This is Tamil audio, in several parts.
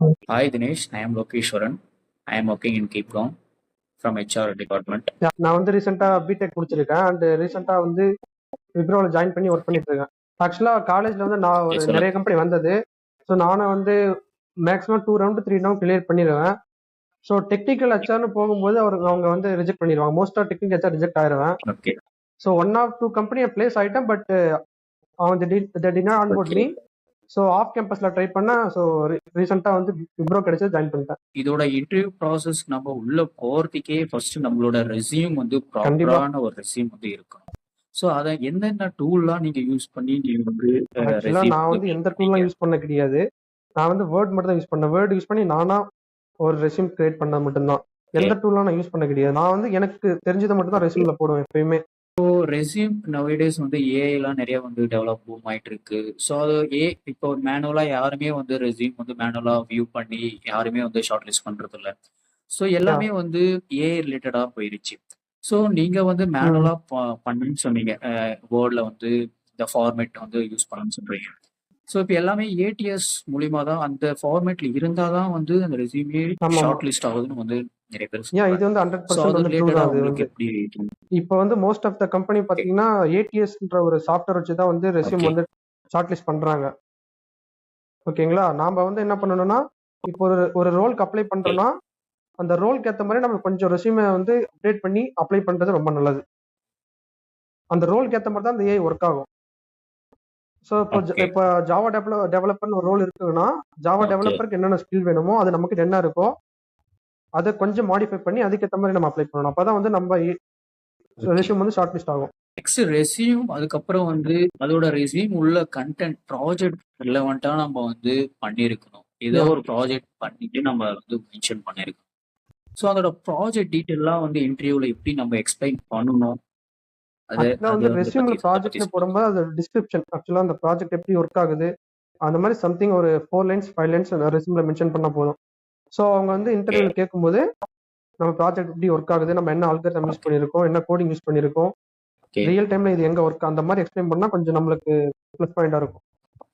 Hi Dinesh, I am Lokeshwaran. I am working in KeepGon from HR department. நான் வந்து ரீசெண்டா பிடெக் முடிச்சிருக்கேன் அண்ட் ரீசெண்டா வந்து விப்ரோல ஜாயின் பண்ணி ஒர்க் பண்ணிட்டு இருக்கேன். ஆக்சுவலா காலேஜ்ல வந்து நான் Okay, ஒரு சொல்லுங்க. நிறைய கம்பெனி வந்தது. ஸோ நானும் வந்து மேக்ஸிமம் 2 ரவுண்ட் 3 ரவுண்ட் கிளியர் பண்ணிடுவேன். ஸோ டெக்னிக்கல் ஹெச்ஆர்னு போகும்போது அவங்க வந்து ரிஜெக்ட் பண்ணிடுவாங்க. மோஸ்டா டெக்னிக்கல் ஹெச்ஆர் ரிஜெக்ட் ஆயிருவேன். Okay, so 1 or 2 company place ஆயிட்டேன். பட் அவங்க did not onboard okay. Me. So off கேம்பஸ்ல ட்ரை பண்ணேன். ஸோ ரீசெண்டா வந்து விப்ரோ கிடைச்சது, ஜாயின் பண்ணிட்டேன். இதோட இன்டர்வியூ ப்ராசஸ் நம்ம உள்ள போறதுக்கே ஃபர்ஸ்ட் நம்மளோட ரெஸ்யூம் வந்து கண்டிப்பா. ப்ராப்பரான ஒரு ரெஸ்யூம் வந்து இருக்கணும். ஸோ அதை என்னென்ன டூல்லாம் நீங்க யூஸ் பண்ணி நீங்க வந்து ஆக்சுவலா ரெஸ்யூம் நான் வந்து வந்து பில்ட் எந்த பண்ணீங்க? டூல்லாம் யூஸ் பண்ண கிடையாது. நான் வந்து வேர்ட் மட்டும் தான் யூஸ் பண்ணேன். வேர்ட் யூஸ் பண்ணி நானா ஒரு ரெஸ்யூம் கிரியேட் பண்ண மட்டும்தான். Okay. எந்த டூல்லாம் நான் யூஸ் பண்ண கிடையாது. நான் வந்து எனக்கு தெரிஞ்சதை மட்டும் தான் Okay. ரெஸ்யூம்ல போடுவேன் எப்பயுமே. ரெஸ்யூம் நவடேஸ் வந்து ஏஐலாம் நிறைய வந்து டெவலப் பூம் ஆயிட்டு இருக்கு. ஸோ அது இப்போ மேனுவலா யாருமே வந்து ரெஸ்யூம் வந்து மேனுவலா வியூ பண்ணி யாருமே வந்து ஷார்ட் லிஸ்ட் பண்றது இல்ல. So yeah. எல்லாமே வந்து ஏஐ ரிலேட்டடா போயிருச்சு. ஸோ நீங்க வந்து ம். மேனுவலா பண்ணுன்னு சொன்னீங்க. வேர்ட்ல வந்து இந்த ஃபார்மேட் வந்து யூஸ் பண்ணணும்னு சொல்றீங்க. ஸோ இப்போ எல்லாமே ஏடிஎஸ் மூலியமா தான் அந்த ஃபார்மேட்ல இருந்தாதான் வந்து அந்த ரெஸ்யூமே ஆமா, ஆமா. ஷார்ட் லிஸ்ட் ஆகுதுன்னு வந்து நிறைய பேர் இது சொல்றாங்க. வந்து ஸோ 100% அது வந்து ட்ரூ ரிலேட்டடா தான். அது உங்களுக்கு வந்து எப்படி? இப்போ வந்து மோஸ்ட் ஆஃப் த கம்பெனி பாத்தீங்கன்னா ஏடிஎஸ்ன்ற ஒரு சாஃப்ட்வேர் வச்சு தான் வந்து ரெஸ்யூம் ஓகே, வந்து ஷார்ட் லிஸ்ட் பண்றாங்க. ஓகேங்களா? நாம வந்து என்ன பண்ணணும்னா, இப்போ ஒரு ரோலுக்கு அப்ளை ஓகே, பண்றோம்னா, அந்த ரோலுக்கு ஏத்த மாதிரி நம்ம கொஞ்சம் ரெஸ்யூமை வந்து அப்டேட் பண்ணி அப்ளை பண்றது ரொம்ப நல்லது. அந்த ரோலுக்கு ஏத்த மாதிரி தான் அந்த ஏஐ ஒர்க் ஆகும். ஸோ ஓகே, இப்போ ஜாவா டெவலப்பர்னு ஒரு ரோல் இருக்குன்னா, ஜாவா ஓகே. டெவலப்பருக்கு என்னென்ன ஸ்கில் வேணுமோ அது நமக்கு என்ன இருக்கோ அதை கொஞ்சம் மாடிஃபை பண்ணி அதுக்கேற்ற மாதிரி நம்ம அப்ளை பண்ணணும். அப்பதான் வந்து நம்ம ஓகே. ரெஸ்யூம் வந்து ஷார்ட் லிஸ்ட் ஆகும். நெக்ஸ்ட் ரெஸ்யூம் அதுக்கப்புறம் வந்து அதோட ரெஸ்யூம் உள்ள கண்டென்ட் ப்ராஜெக்ட் ரிலவெண்டா நம்ம வந்து பண்ணியிருக்கணும். ஏதோ யா. ஒரு ப்ராஜெக்ட் பண்ணிட்டு நம்ம வந்து மென்ஷன் பண்ணியிருக்கணும். ஸோ அதோட ப்ராஜெக்ட் டீட்டெயிலாம் வந்து இன்டர்வியூல எப்படி நம்ம எக்ஸ்பிளைன் பண்ணணும்? அது ஆக்சுவலா அது வந்து வந்து ரெஸ்யூம்ல பத்தி அதை பத்தி ப்ராஜெக்ட்னு சொல்லுங்க. போடும்போது அது டிஸ்கிரிப்ஷன், ஆக்சுவலா அந்த ப்ராஜெக்ட் எப்படி ஒர்க் ஆகுது அந்த மாதிரி சம்திங் ஒரு 4 லைன்ஸ் 5 லைன்ஸ் ரெஸ்யூம்ல மென்ஷன் பண்ணா போதும். ஸோ அவங்க வந்து ஓகே, இன்டர்வியூல கேட்கும்போது நம்ம ப்ராஜெக்ட் எப்படி ஒர்க் ஆகுது, நம்ம என்ன ஆல்கரிதம் யூஸ் ஓகே, பண்ணியிருக்கோம், என்ன கோடிங் யூஸ் பண்ணியிருக்கோம், ஓகே. ரியல் டைம்ல இது எங்க ஒர்க், அந்த மாதிரி எக்ஸ்பிளைன் பண்ணா கொஞ்சம் நம்மளுக்கு ப்ளஸ் பாயிண்டா இருக்கும்.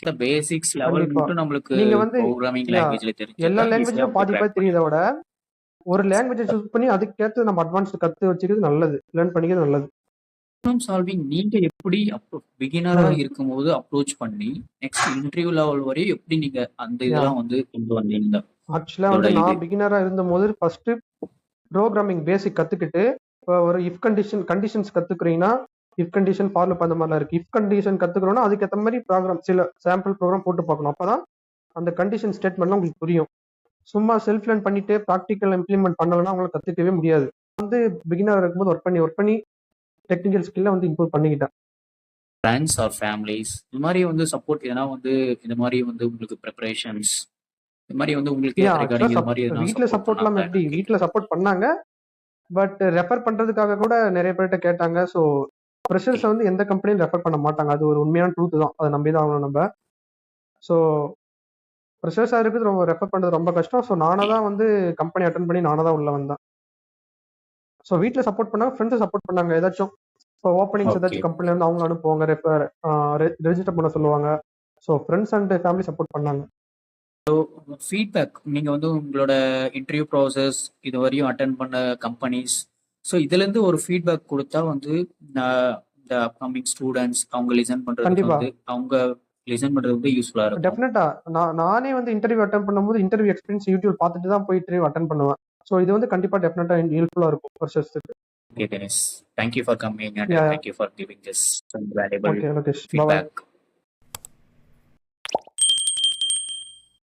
இந்த பேசிக்ஸ் லெவல் கண்டிப்பா. மட்டும் நம்மளுக்கு நீங்க வந்து ப்ரோக்ராமிங் யா லாங்குவேஜ்ல எல்லா தெரிஞ்சிருந்தா ஈஸியா லாங்குவேஜ்லயும் வந்து பாதி கிராக் பாதி தெரியுதை பண்ணிடலாம். விட ஒரு லாங்குவேஜை சூஸ் பண்ணி அதுக்கேற்று நம்ம அட்வான்ஸ் கத்து வச்சுக்கிறது நல்லது, லேர்ன் பண்ணிக்கிறது நல்லது. ப்ராப்ளம் சால்விங் நீங்க எப்படி பிகினரா ம். இருக்கும்போது அப்ரோச் பண்ணி நெக்ஸ்ட் இன்டர்வியூ லெவல் வரையும் எப்படி நீங்க அந்த யா. இதெல்லாம் வந்து கொண்டு வந்தீங்க? ஆக்சுவலா இதோட வந்து இது நான் பிகினரா இருந்தபோது ஃபர்ஸ்ட் ப்ரோக்ராமிங் பேசிக் கத்துக்கிட்டு, இப்போ ஒரு இஃப் கண்டிஷன்ஸ் கத்துக்கிறீங்கன்னா, இஃப் கண்டிஷன் ஃபார் லூப் அந்த மாதிரிலாம் இருக்கு. இஃப் கண்டிஷன் கத்துக்கிறோம்னா அதுக்கேற்ற மாதிரி ப்ரோக்ராம் சில சாம்பிள் ப்ரோக்ராம் போட்டு பார்க்கணும். அப்பதான் அந்த கண்டிஷன் ஸ்டேட்மெண்ட்லாம் உங்களுக்கு புரியும். சும்மா செல்ஃப் லேர்ன் பண்ணிட்டு ப்ராக்டிக்கல் இம்ப்ளிமெண்ட் பண்ணலன்னா அவங்களால கத்துக்கவே முடியாது. வந்து பிகினர் இருக்கும்போது ஒர்க் பண்ணி டெக்னிக்கல் ஸ்கில்ல வந்து இம்ப்ரூவ் பண்ணிக்கிட்டேன். ஃப்ரெண்ட்ஸ் ஆர் ஃபேமிலிஸ் இது மாதிரி வந்து சப்போர்ட் எதனா வந்து இந்த மாதிரி வந்து உங்களுக்கு ப்ரிப்பரேஷன்ஸ் இது மாதிரி வந்து உங்களுக்கு ஆக்சுவலா ரிகார்டிங் இது மாதிரி எதனா வீட்ல சப்போர்ட் சப்போர்ட்லாம் பண்ணாங்களா எப்படி என்னன்னு வீட்ல கேக்குறேன். சப்போர்ட் பண்ணாங்க. பட் ரெஃபர் பண்றதுக்காக கூட நிறைய பேர்கிட்ட கேட்டாங்க. ஸோ ஓகே, ஃப்ரெஷர்ஸை வந்து எந்த கம்பெனியும் ரெஃபர் பண்ண மாட்டாங்க. அது ஒரு உண்மையான ட்ரூத் தான். அதை நம்பி தான் ஆகணும் நம்ம. ஸோ ஃப்ரெஷர்ஸா இருக்குது ரொம்ப ரெஃபர் பண்றது ரொம்ப கஷ்டம். ஸோ நானா ஓகே, தான் வந்து கம்பெனி அட்டன் பண்ணி நானா தான் உள்ள வந்தேன். ஸோ வீட்டில் சப்போர்ட் பண்ணாங்க, ஃப்ரெண்ட்ஸ் சப்போர்ட் பண்ணாங்க. ஏதாச்சும் இப்போ ஓப்பனிங்ஸ் ஓகே. ஏதாச்சும் கம்பெனில இருந்து அவங்க அனுப்புவாங்க, ரெஜிஸ்டர் பண்ண சொல்லுவாங்க. So friends and family support பண்ணாங்க. ஃபீட்பேக் நீங்க வந்து உங்களோட இன்டர்வியூ ப்ராசஸ் இது வரையும் அட்டன் பண்ண கம்பெனிஸ் ஸோ இதுல இருந்து ஒரு ஃபீட்பேக் கொடுத்தா வந்து இந்த அப்கமிங் ஸ்டூடெண்ட்ஸ் அவங்க லிசன் பண்றதுக்கு கண்டிப்பா. வந்து அவங்க லிசன் பண்றது வந்து யூஸ்ஃபுல்லா இருக்கும். டெஃபினட்டா நானே வந்து இன்டர்வியூ அட்டன் பண்ணும்போது இன்டர்வியூ எக்ஸ்பீரியன்ஸ் யூடியூப் பார்த்துட்டு தான் போய் இன்டர்வியூ அட்டன் பண்ணுவேன். ஸோ இது வந்து கண்டிப்பா டெஃபினட்டா ஹெல்ப்ஃபுல்லா இருக்கும் ஃப்ரெஷர்ஸ்க்கு. Okay, Dennis. Thank you for coming and yeah. thank you for giving this some valuable okay Lokesh, bye. feedback.